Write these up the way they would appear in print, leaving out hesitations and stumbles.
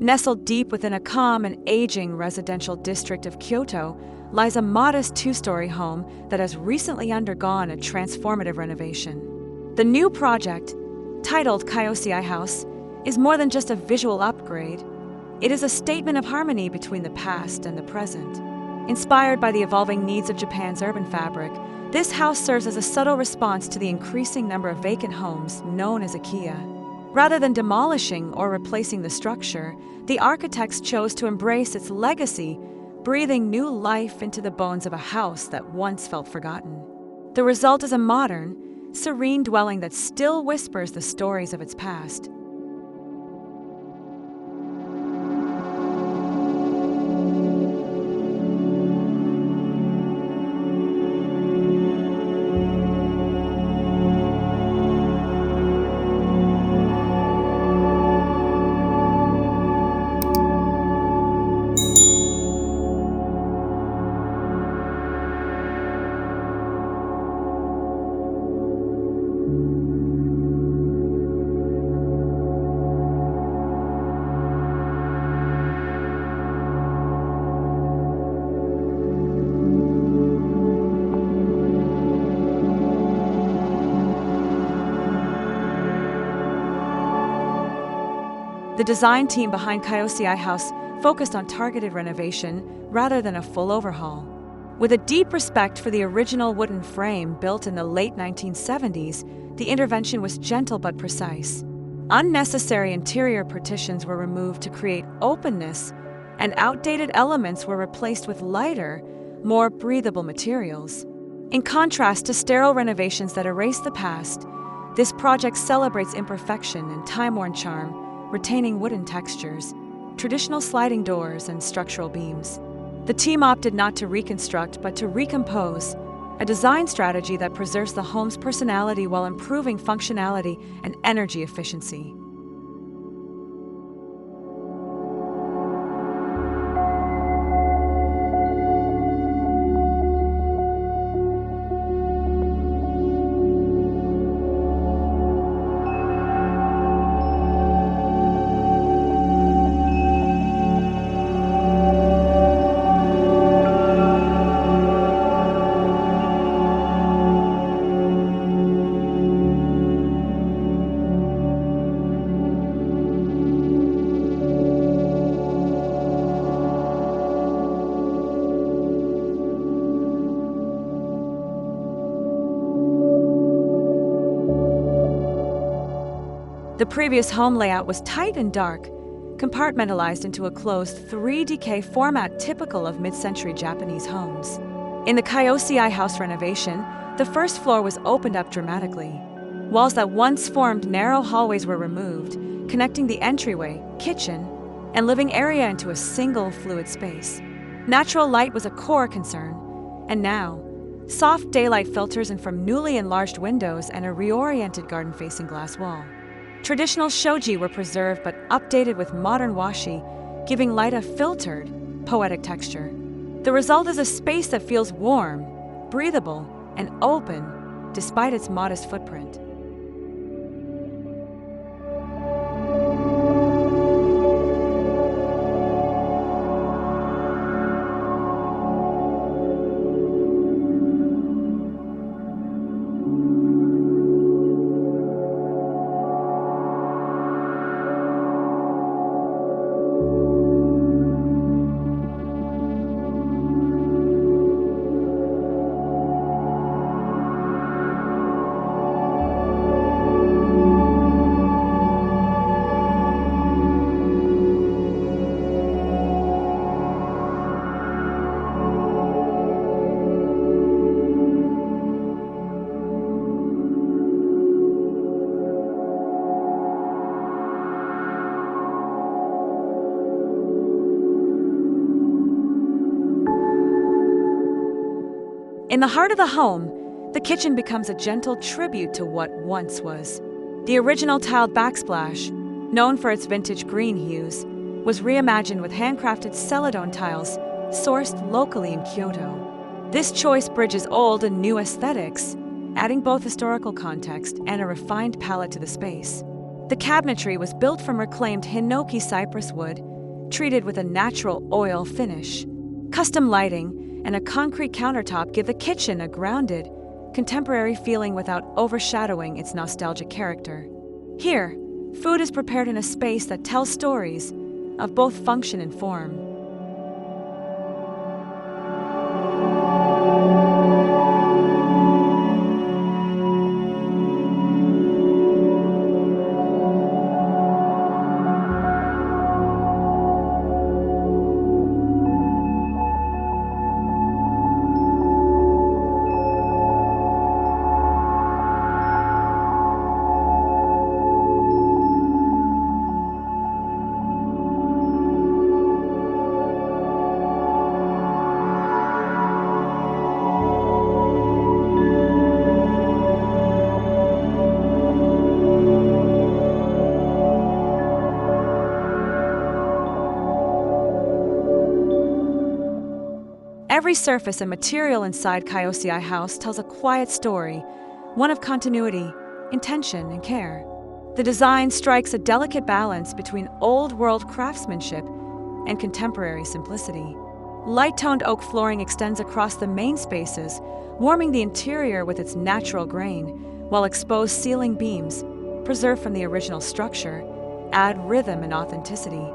Nestled deep within a calm and aging residential district of Kyoto lies a modest two-story home that has recently undergone a transformative renovation. The new project, titled Kyōsei House, is more than just a visual upgrade. It is a statement of harmony between the past and the present. Inspired by the evolving needs of Japan's urban fabric, this house serves as a subtle response to the increasing number of vacant homes known as ikiya. Rather than demolishing or replacing the structure, the architects chose to embrace its legacy, breathing new life into the bones of a house that once felt forgotten. The result is a modern, serene dwelling that still whispers the stories of its past. The design team behind Kyōsei House focused on targeted renovation rather than a full overhaul. With a deep respect for the original wooden frame built in the late 1970s, the intervention was gentle but precise. Unnecessary interior partitions were removed to create openness, and outdated elements were replaced with lighter, more breathable materials. In contrast to sterile renovations that erase the past, this project celebrates imperfection and time-worn charm, retaining wooden textures, traditional sliding doors, and structural beams. The team opted not to reconstruct but to recompose, a design strategy that preserves the home's personality while improving functionality and energy efficiency. The previous home layout was tight and dark, compartmentalized into a closed 3DK format typical of mid-century Japanese homes. In the Kyōsei House renovation, the first floor was opened up dramatically. Walls that once formed narrow hallways were removed, connecting the entryway, kitchen, and living area into a single fluid space. Natural light was a core concern, and now, soft daylight filters in from newly enlarged windows and a reoriented garden-facing glass wall. Traditional shoji were preserved but updated with modern washi, giving light a filtered, poetic texture. The result is a space that feels warm, breathable, and open, despite its modest footprint. In the heart of the home, the kitchen becomes a gentle tribute to what once was. The original tiled backsplash, known for its vintage green hues, was reimagined with handcrafted celadone tiles sourced locally in Kyoto. This choice bridges old and new aesthetics, adding both historical context and a refined palette to the space. The cabinetry was built from reclaimed hinoki cypress wood, treated with a natural oil finish. Custom lighting and a concrete countertop give the kitchen a grounded, contemporary feeling without overshadowing its nostalgic character. Here, food is prepared in a space that tells stories of both function and form. Every surface and material inside Kyōsei House tells a quiet story, one of continuity, intention, and care. The design strikes a delicate balance between old-world craftsmanship and contemporary simplicity. Light-toned oak flooring extends across the main spaces, warming the interior with its natural grain, while exposed ceiling beams, preserved from the original structure, add rhythm and authenticity.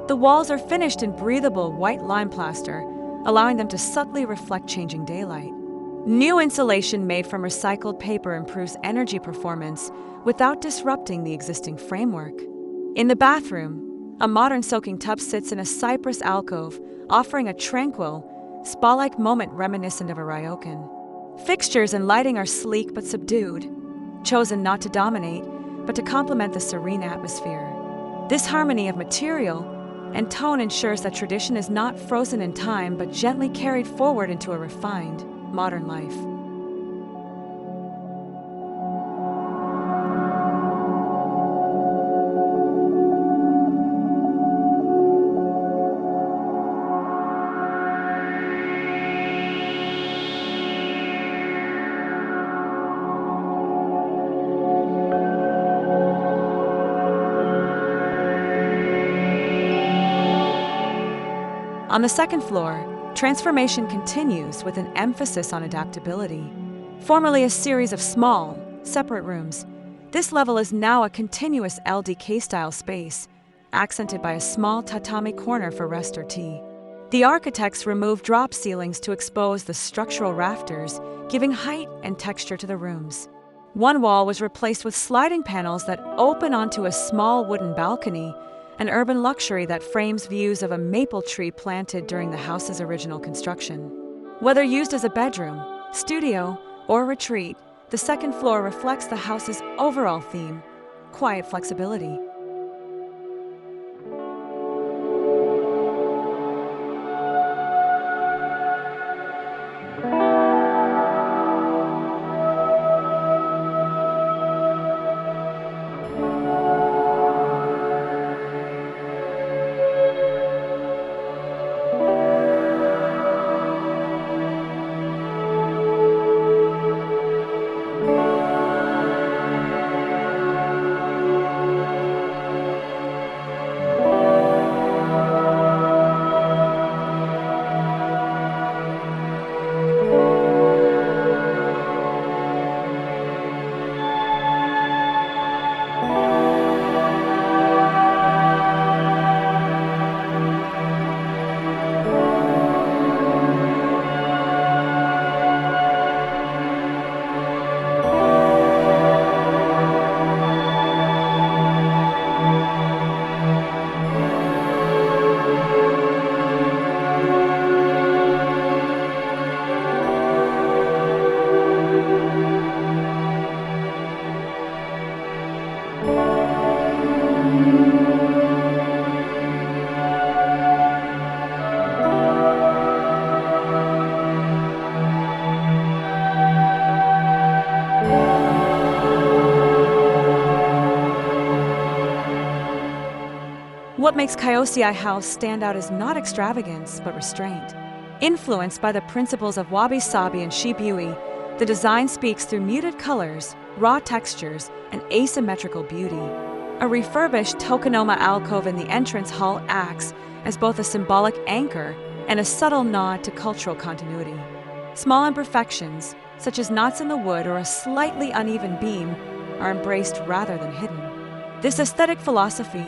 The walls are finished in breathable white lime plaster, allowing them to subtly reflect changing daylight. New insulation made from recycled paper improves energy performance without disrupting the existing framework. In the bathroom, a modern soaking tub sits in a cypress alcove, offering a tranquil, spa-like moment reminiscent of a ryokan. Fixtures and lighting are sleek but subdued, chosen not to dominate, but to complement the serene atmosphere. This harmony of material and tone ensures that tradition is not frozen in time but gently carried forward into a refined, modern life. On the second floor, transformation continues with an emphasis on adaptability. Formerly a series of small, separate rooms, this level is now a continuous LDK-style space, accented by a small tatami corner for rest or tea. The architects removed drop ceilings to expose the structural rafters, giving height and texture to the rooms. One wall was replaced with sliding panels that open onto a small wooden balcony, an urban luxury that frames views of a maple tree planted during the house's original construction. Whether used as a bedroom, studio, or retreat, the second floor reflects the house's overall theme: quiet flexibility. What makes Kyōsei House stand out is not extravagance, but restraint. Influenced by the principles of wabi-sabi and shibui, the design speaks through muted colors, raw textures, and asymmetrical beauty. A refurbished tokonoma alcove in the entrance hall acts as both a symbolic anchor and a subtle nod to cultural continuity. Small imperfections, such as knots in the wood or a slightly uneven beam, are embraced rather than hidden. This aesthetic philosophy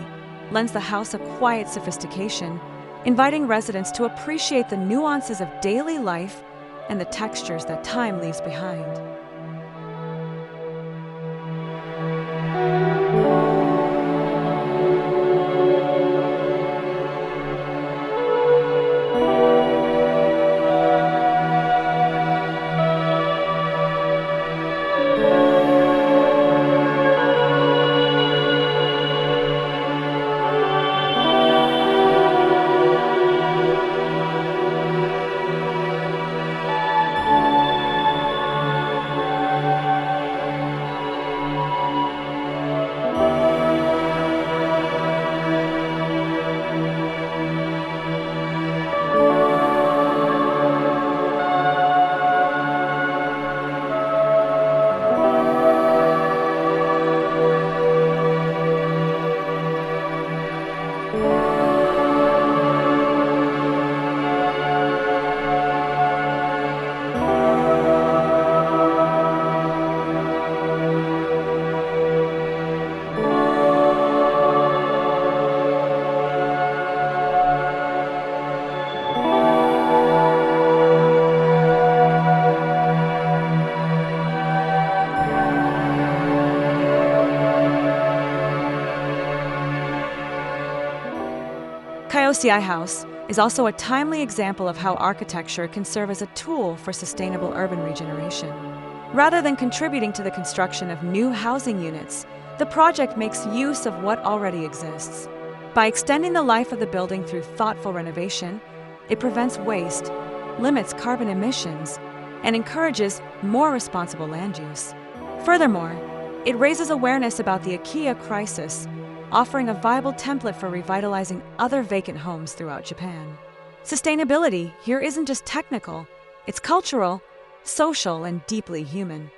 lends the house a quiet sophistication, inviting residents to appreciate the nuances of daily life and the textures that time leaves behind. Kyōsei House is also a timely example of how architecture can serve as a tool for sustainable urban regeneration. Rather than contributing to the construction of new housing units, the project makes use of what already exists. By extending the life of the building through thoughtful renovation, it prevents waste, limits carbon emissions, and encourages more responsible land use. Furthermore, it raises awareness about the IKEA crisis, offering a viable template for revitalizing other vacant homes throughout Japan. Sustainability here isn't just technical, it's cultural, social, and deeply human.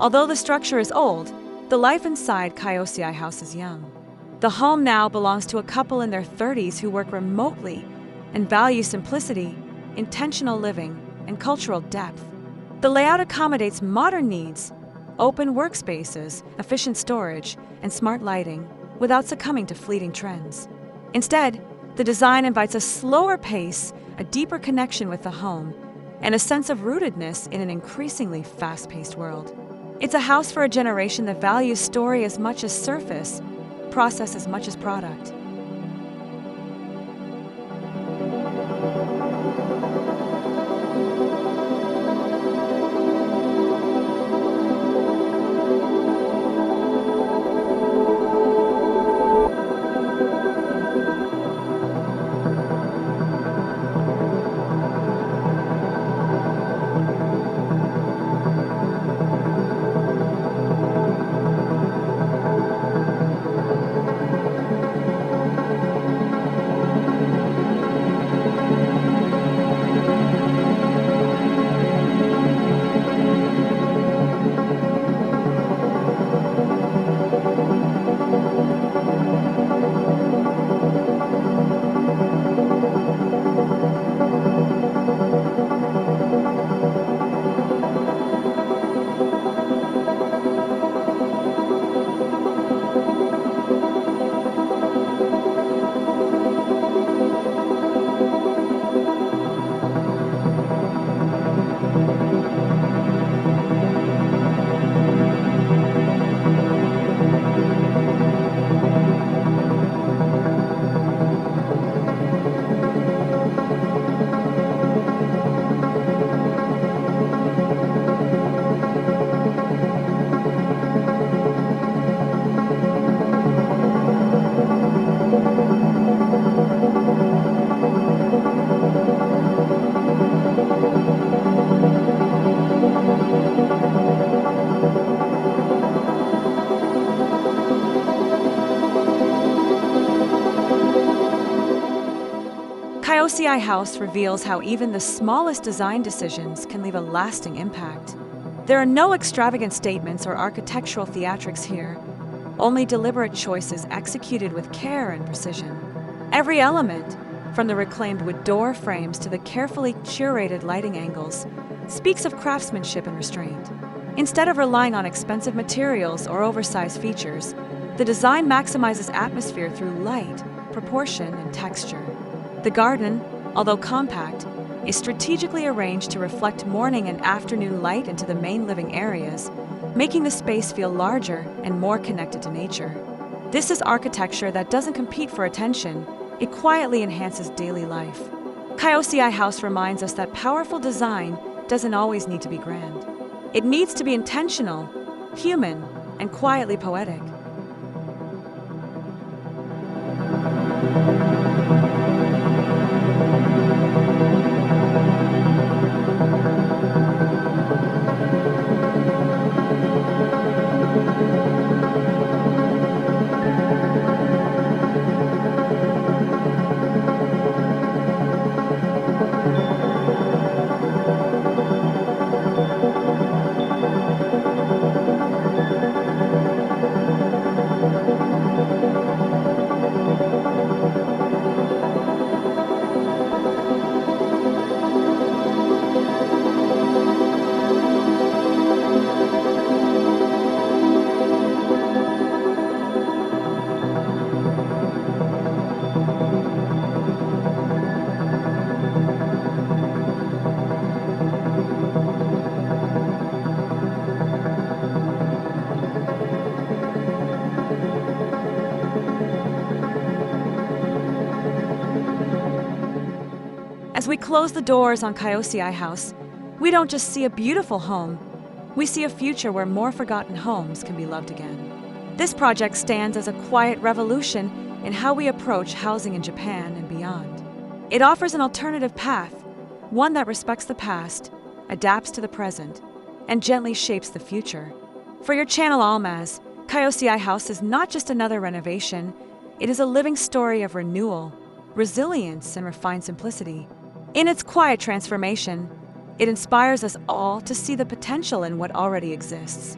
Although the structure is old, the life inside Kyōsei House is young. The home now belongs to a couple in their 30s who work remotely and value simplicity, intentional living, and cultural depth. The layout accommodates modern needs, open workspaces, efficient storage, and smart lighting without succumbing to fleeting trends. Instead, the design invites a slower pace, a deeper connection with the home, and a sense of rootedness in an increasingly fast-paced world. It's a house for a generation that values story as much as surface, process as much as product. Kyōsei House reveals how even the smallest design decisions can leave a lasting impact. There are no extravagant statements or architectural theatrics here, only deliberate choices executed with care and precision. Every element, from the reclaimed wood door frames to the carefully curated lighting angles, speaks of craftsmanship and restraint. Instead of relying on expensive materials or oversized features, the design maximizes atmosphere through light, proportion, and texture. The garden, although compact, is strategically arranged to reflect morning and afternoon light into the main living areas, making the space feel larger and more connected to nature. This is architecture that doesn't compete for attention, it quietly enhances daily life. Kyōsei House reminds us that powerful design doesn't always need to be grand. It needs to be intentional, human, and quietly poetic. As we close the doors on Kyōsei House, we don't just see a beautiful home, we see a future where more forgotten homes can be loved again. This project stands as a quiet revolution in how we approach housing in Japan and beyond. It offers an alternative path, one that respects the past, adapts to the present, and gently shapes the future. For your channel ALMAZ, Kyōsei House is not just another renovation, it is a living story of renewal, resilience, and refined simplicity. In its quiet transformation, it inspires us all to see the potential in what already exists.